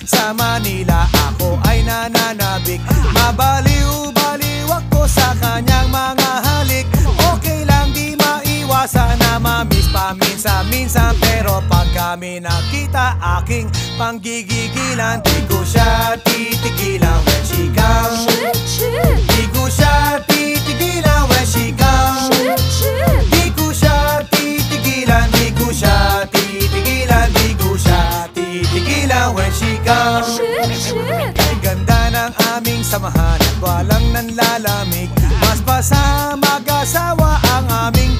Sa Manila ako ay nananabik. Mabaliw-baliw ako sa kanyang mga halik. Okay lang di maiwasan na mamiss paminsan-minsan, pero pag kami nakita aking panggigigilan, di ko siya titigilan when she comes. Di ko siya titigilan when she comes. Di ko siya titigilan, di ko siya titigilan, di ko siya titigilan when she comes. Ay ganda ng aming samahan at walang nanlalamig. Mas pa sa mag-asawa ang aming